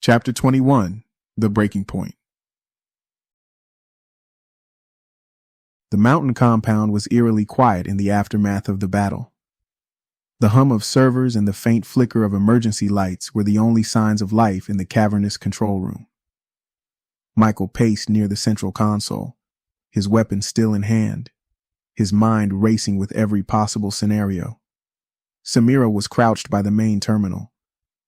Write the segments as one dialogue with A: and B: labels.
A: Chapter 21, The Breaking Point. The mountain compound was eerily quiet in the aftermath of the battle. The hum of servers and the faint flicker of emergency lights were the only signs of life in the cavernous control room. Michael paced near the central console, his weapon still in hand, his mind racing with every possible scenario. Samira was crouched by the main terminal,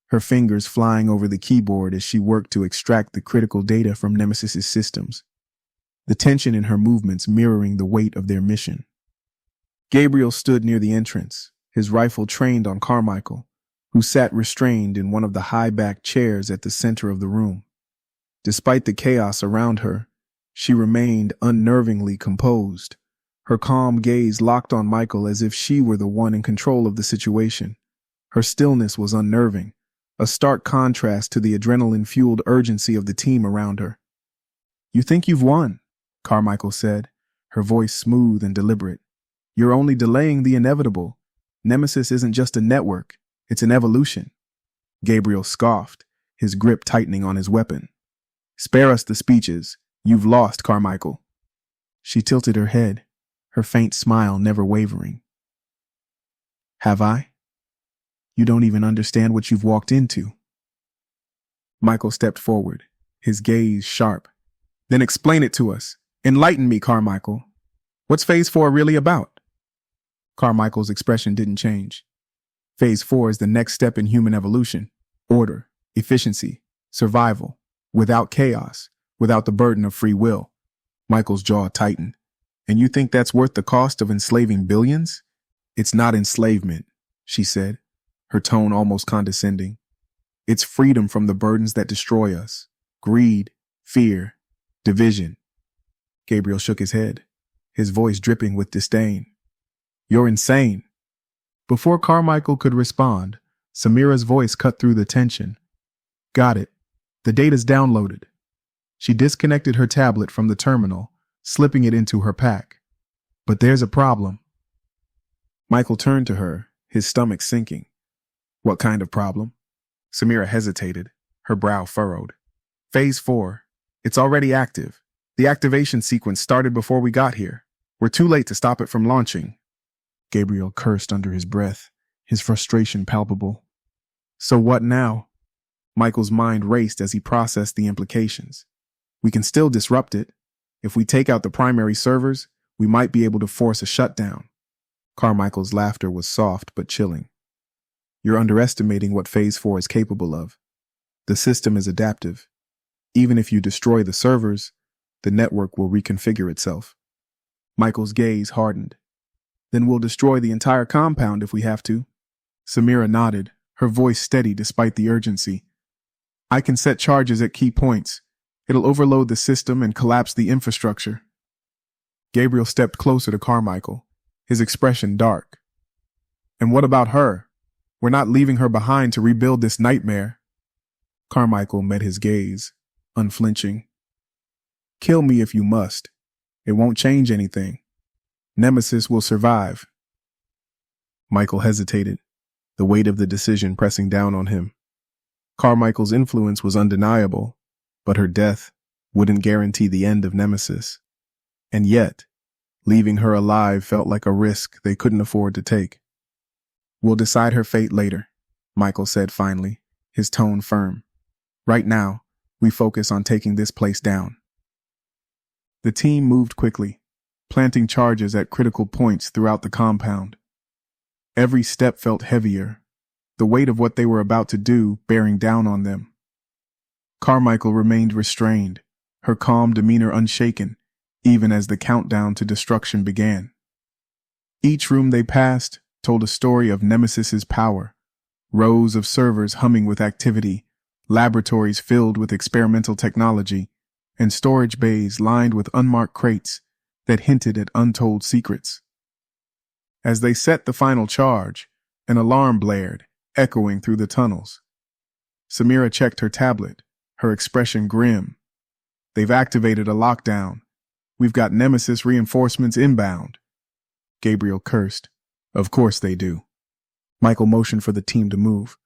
A: her fingers flying over the keyboard as she worked to extract the critical data from Nemesis's systems, the tension in her movements mirroring the weight of their mission. Gabriel stood near the entrance, his rifle trained on Carmichael, who sat restrained in one of the high-backed chairs at the center of the room. Despite the chaos around her, she remained unnervingly composed, her calm gaze locked on Michael as if she were the one in control of the situation. Her stillness was unnerving, a stark contrast to the adrenaline-fueled urgency of the team around her. "You think you've won," Carmichael said, her voice smooth and deliberate. "You're only delaying the inevitable. Nemesis isn't just a network, it's an evolution." Gabriel scoffed, his grip tightening on his weapon. "Spare us the speeches. You've lost, Carmichael." She tilted her head, her faint smile never wavering. "Have I? You don't even understand what you've walked into." Michael stepped forward, his gaze sharp. "Then explain it to us. Enlighten me, Carmichael. What's Phase 4 really about?" Carmichael's expression didn't change. Phase 4 is the next step in human evolution. Order, efficiency, survival, without chaos, without the burden of free will. Michael's jaw tightened. "And you think that's worth the cost of enslaving billions?" "It's not enslavement," she said, her tone almost condescending. "It's freedom from the burdens that destroy us. Greed, fear, division." Gabriel shook his head, his voice dripping with disdain. "You're insane." Before Carmichael could respond, Samira's voice cut through the tension. "Got it. The data's downloaded." She disconnected her tablet from the terminal, slipping it into her pack. "But there's a problem." Michael turned to her, his stomach sinking. "What kind of problem?" Samira hesitated, her brow furrowed. "Phase 4. It's already active. The activation sequence started before we got here. We're too late to stop it from launching." Gabriel cursed under his breath, his frustration palpable. "So what now?" Michael's mind raced as he processed the implications. "We can still disrupt it. If we take out the primary servers, we might be able to force a shutdown." Carmichael's laughter was soft but chilling. "You're underestimating what Phase 4 is capable of. The system is adaptive. Even if you destroy the servers, the network will reconfigure itself." Michael's gaze hardened. "Then we'll destroy the entire compound if we have to." Samira nodded, her voice steady despite the urgency. "I can set charges at key points. It'll overload the system and collapse the infrastructure." Gabriel stepped closer to Carmichael, his expression dark. "And what about her? We're not leaving her behind to rebuild this nightmare." Carmichael met his gaze, unflinching. "Kill me if you must. It won't change anything. Nemesis will survive." Michael hesitated, the weight of the decision pressing down on him. Carmichael's influence was undeniable, but her death wouldn't guarantee the end of Nemesis. And yet, leaving her alive felt like a risk they couldn't afford to take. "We'll decide her fate later," Michael said finally, his tone firm. "Right now, we focus on taking this place down." The team moved quickly, planting charges at critical points throughout the compound. Every step felt heavier, the weight of what they were about to do bearing down on them. Carmichael remained restrained, her calm demeanor unshaken, even as the countdown to destruction began. Each room they passed told a story of Nemesis's power, rows of servers humming with activity, laboratories filled with experimental technology, and storage bays lined with unmarked crates that hinted at untold secrets. As they set the final charge, an alarm blared, echoing through the tunnels. Samira checked her tablet, her expression grim. "They've activated a lockdown. We've got Nemesis reinforcements inbound." Gabriel cursed. "Of course they do." Michael motioned for the team to move.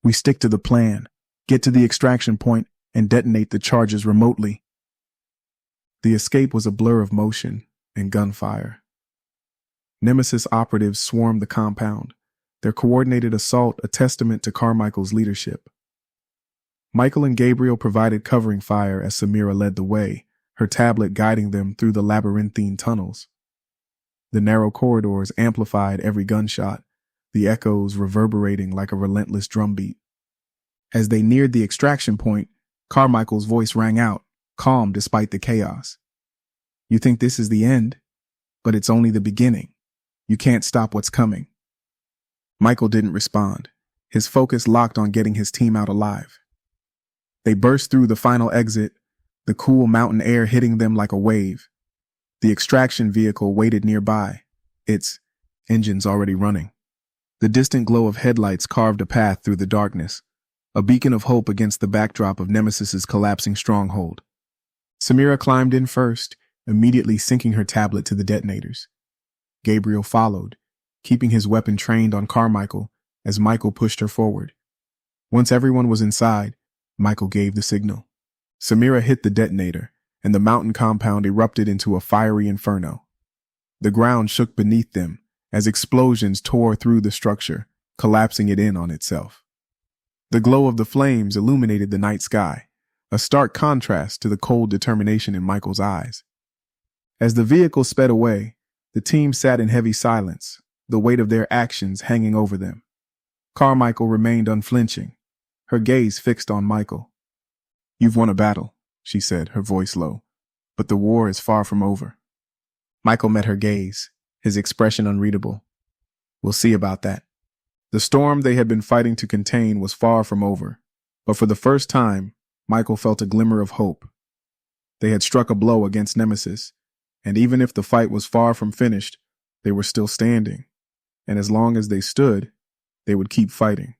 A: "We stick to the plan. Get to the extraction point and detonate the charges remotely. The escape was a blur of motion and gunfire. Nemesis operatives swarmed the compound, their coordinated assault a testament to Carmichael's leadership. Michael and Gabriel provided covering fire as Samira led the way, her tablet guiding them through the labyrinthine tunnels. The narrow corridors amplified every gunshot, the echoes reverberating like a relentless drumbeat. As they neared the extraction point, Carmichael's voice rang out, calm despite the chaos. You think this is the end? But it's only the beginning. You can't stop what's coming. Michael didn't respond, his focus locked on getting his team out alive. They burst through the final exit, the cool mountain air hitting them like a wave. The extraction vehicle waited nearby, its engines already running. The distant glow of headlights carved a path through the darkness, a beacon of hope against the backdrop of Nemesis's collapsing stronghold. Samira climbed in first, immediately syncing her tablet to the detonators. Gabriel followed, keeping his weapon trained on Carmichael as Michael pushed her forward. Once everyone was inside, Michael gave the signal. Samira hit the detonator, and the mountain compound erupted into a fiery inferno. The ground shook beneath them as explosions tore through the structure, collapsing it in on itself. The glow of the flames illuminated the night sky, a stark contrast to the cold determination in Michael's eyes. As the vehicle sped away, the team sat in heavy silence, the weight of their actions hanging over them. Carmichael remained unflinching, her gaze fixed on Michael. You've won a battle, she said, her voice low, but the war is far from over. Michael met her gaze, his expression unreadable. We'll see about that. The storm they had been fighting to contain was far from over, but for the first time, Michael felt a glimmer of hope. They had struck a blow against Nemesis, and even if the fight was far from finished, they were still standing, and as long as they stood, they would keep fighting.